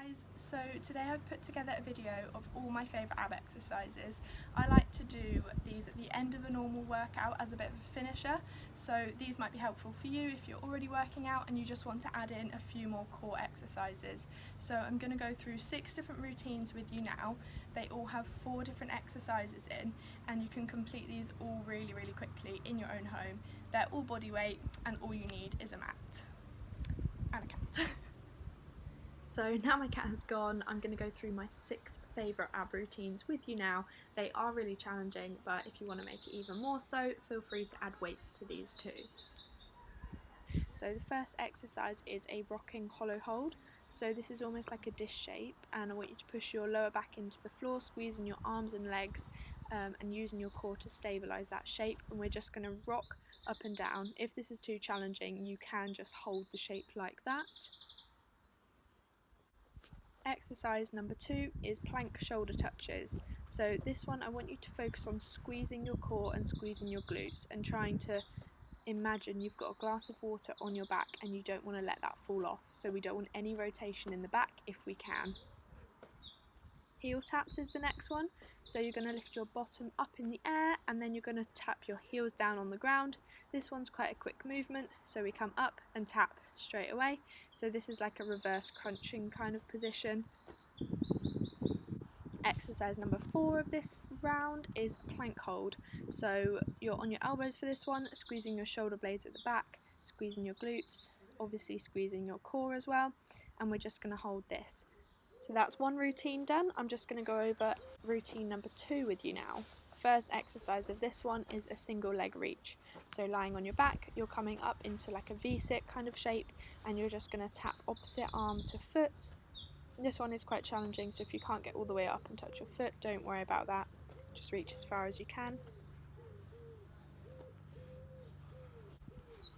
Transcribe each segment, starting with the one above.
Guys, so today I've put together a video of all my favourite ab exercises. I like to do these at the end of a normal workout as a bit of a finisher, so these might be helpful for you if you're already working out and you just want to add in a few more core exercises. So I'm going to go through 6 different routines with you now. They all have 4 different exercises in, and you can complete these all really quickly in your own home. They're all body weight and all you need is a mat and a cat. So now my cat has gone, I'm going to go through my 6 favourite ab routines with you now. They are really challenging, but if you want to make it even more so, feel free to add weights to these too. So the first exercise is a rocking hollow hold. So this is almost like a dish shape, and I want you to push your lower back into the floor, squeezing your arms and legs and using your core to stabilise that shape, and we're just going to rock up and down. If this is too challenging, you can just hold the shape like that. Exercise number 2 is plank shoulder touches. So this one I want you to focus on squeezing your core and squeezing your glutes and trying to imagine you've got a glass of water on your back and you don't want to let that fall off. So we don't want any rotation in the back if we can. Heel taps is the next one. So you're going to lift your bottom up in the air and then you're going to tap your heels down on the ground. This one's quite a quick movement, so we come up and tap straight away. So this is like a reverse crunching kind of position. Exercise number 4 of this round is plank hold. So you're on your elbows for this one, squeezing your shoulder blades at the back, squeezing your glutes, obviously squeezing your core as well, and we're just going to hold this. So that's one routine done. I'm just going to go over routine number 2 with you now. First exercise of this one is a single leg reach. So lying on your back, you're coming up into like a V-sit kind of shape, and you're just going to tap opposite arm to foot. This one is quite challenging, so if you can't get all the way up and touch your foot, don't worry about that. Just reach as far as you can.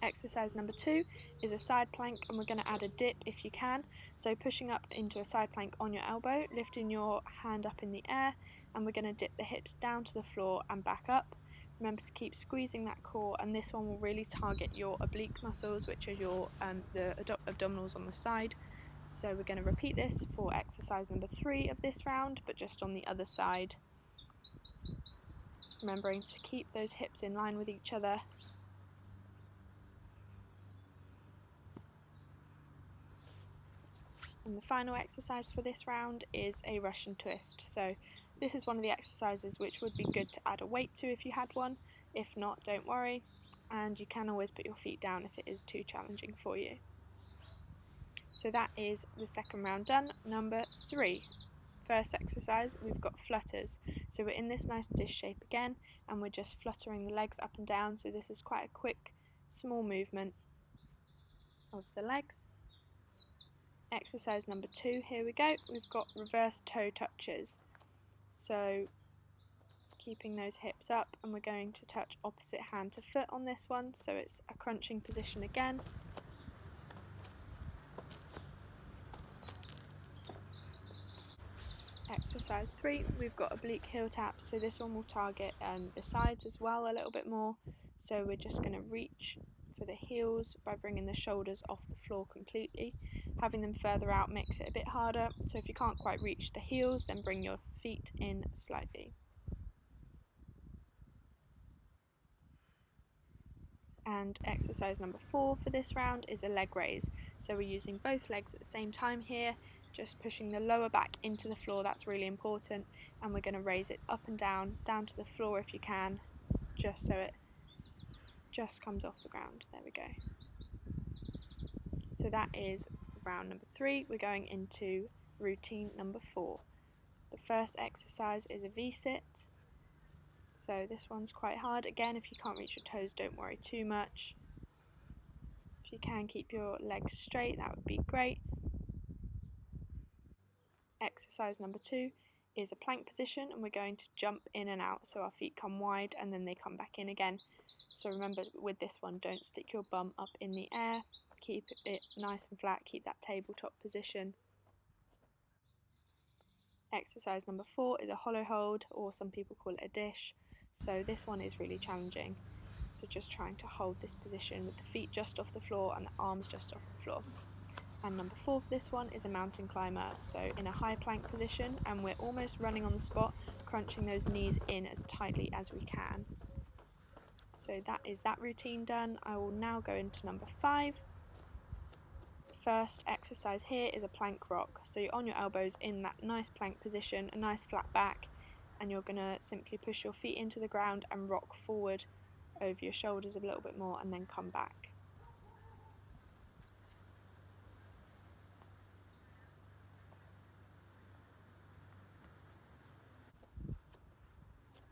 Exercise number 2 is a side plank, and we're going to add a dip if you can. So pushing up into a side plank on your elbow, lifting your hand up in the air, and we're going to dip the hips down to the floor and back up. Remember to keep squeezing that core, and this one will really target your oblique muscles, which are your the abdominals on the side. So we're going to repeat this for exercise number 3 of this round, but just on the other side. Remembering to keep those hips in line with each other. And the final exercise for this round is a Russian twist. So this is one of the exercises which would be good to add a weight to if you had one. If not, don't worry. And you can always put your feet down if it is too challenging for you. So that is the second round done. Number 3. First exercise, we've got flutters. So we're in this nice dish shape again, and we're just fluttering the legs up and down. So this is quite a quick, small movement of the legs. Exercise number 2, here we go. We've got reverse toe touches. So keeping those hips up, and we're going to touch opposite hand to foot on this one. So it's a crunching position again. Exercise 3, we've got oblique heel taps, so this one will target the sides as well a little bit more. So we're just going to reach for the heels by bringing the shoulders off the floor completely. Having them further out makes it a bit harder, so if you can't quite reach the heels, then bring your feet in slightly. And exercise number 4 for this round is a leg raise. So we're using both legs at the same time here, just pushing the lower back into the floor, that's really important, and we're going to raise it up and down to the floor if you can, just so it just comes off the ground. There we go. So that is round number 3. We're going into routine number 4. The first exercise is a V-sit. So this one's quite hard. Again, if you can't reach your toes, don't worry too much. If you can keep your legs straight, that would be great. Exercise number 2 is a plank position, and we're going to jump in and out. So our feet come wide and then they come back in again. So remember, with this one, don't stick your bum up in the air. Keep it nice and flat, keep that tabletop position. Exercise number 4 is a hollow hold, or some people call it a dish. So this one is really challenging. So just trying to hold this position with the feet just off the floor and the arms just off the floor. And number 4 for this one is a mountain climber, so in a high plank position, and we're almost running on the spot, crunching those knees in as tightly as we can. So that is that routine done. I will now go into number 5. First exercise here is a plank rock. So you're on your elbows in that nice plank position, a nice flat back, and you're going to simply push your feet into the ground and rock forward over your shoulders a little bit more and then come back.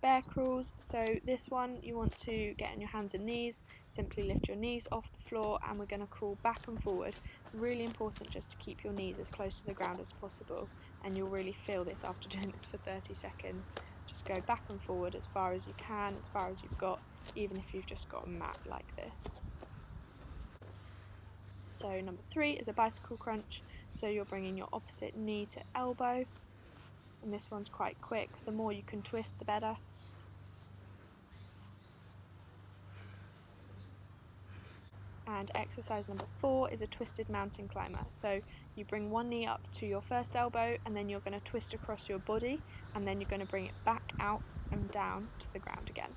Bear crawls, so this one you want to get on your hands and knees, simply lift your knees off the floor and we're going to crawl back and forward. Really important just to keep your knees as close to the ground as possible, and you'll really feel this after doing this for 30 seconds. Just go back and forward as far as you can, as far as you've got, even if you've just got a mat like this. So number 3 is a bicycle crunch, so you're bringing your opposite knee to elbow, and this one's quite quick. The more you can twist, the better. And exercise number 4 is a twisted mountain climber. So you bring one knee up to your first elbow and then you're going to twist across your body and then you're going to bring it back out and down to the ground again.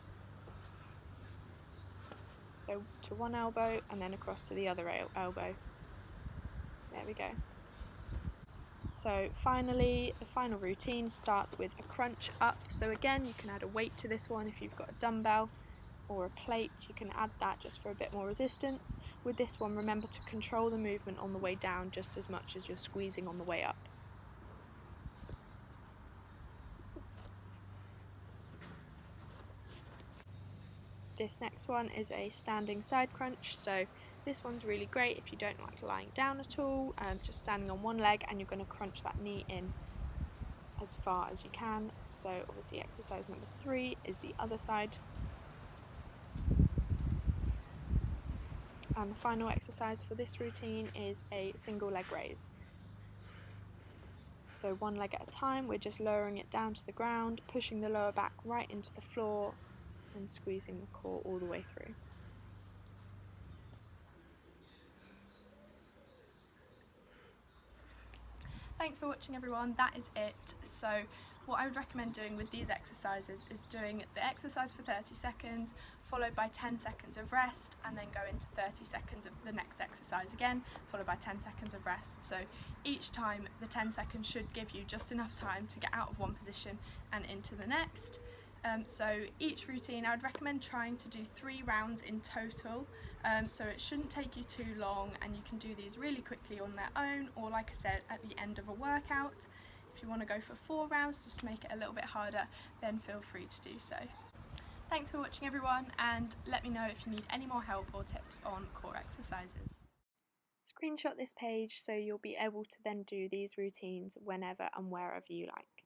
So to one elbow and then across to the other elbow. There we go. So finally, the final routine starts with a crunch up. So again, you can add a weight to this one if you've got a dumbbell or a plate, you can add that just for a bit more resistance. With this one, remember to control the movement on the way down just as much as you're squeezing on the way up. This next one is a standing side crunch, so this one's really great if you don't like lying down at all, just standing on one leg and you're going to crunch that knee in as far as you can. So obviously exercise number 3 is the other side. And the final exercise for this routine is a single leg raise. So one leg at a time, we're just lowering it down to the ground, pushing the lower back right into the floor and squeezing the core all the way through. Thanks for watching everyone, that is it. So what I would recommend doing with these exercises is doing the exercise for 30 seconds, followed by 10 seconds of rest, and then go into 30 seconds of the next exercise again, followed by 10 seconds of rest. So each time the 10 seconds should give you just enough time to get out of one position and into the next. So each routine I would recommend trying to do 3 rounds in total, so it shouldn't take you too long and you can do these really quickly on their own, or like I said, at the end of a workout. If you want to go for 4 rounds just to make it a little bit harder, then feel free to do so. Thanks for watching everyone, and let me know if you need any more help or tips on core exercises. Screenshot this page so you'll be able to then do these routines whenever and wherever you like.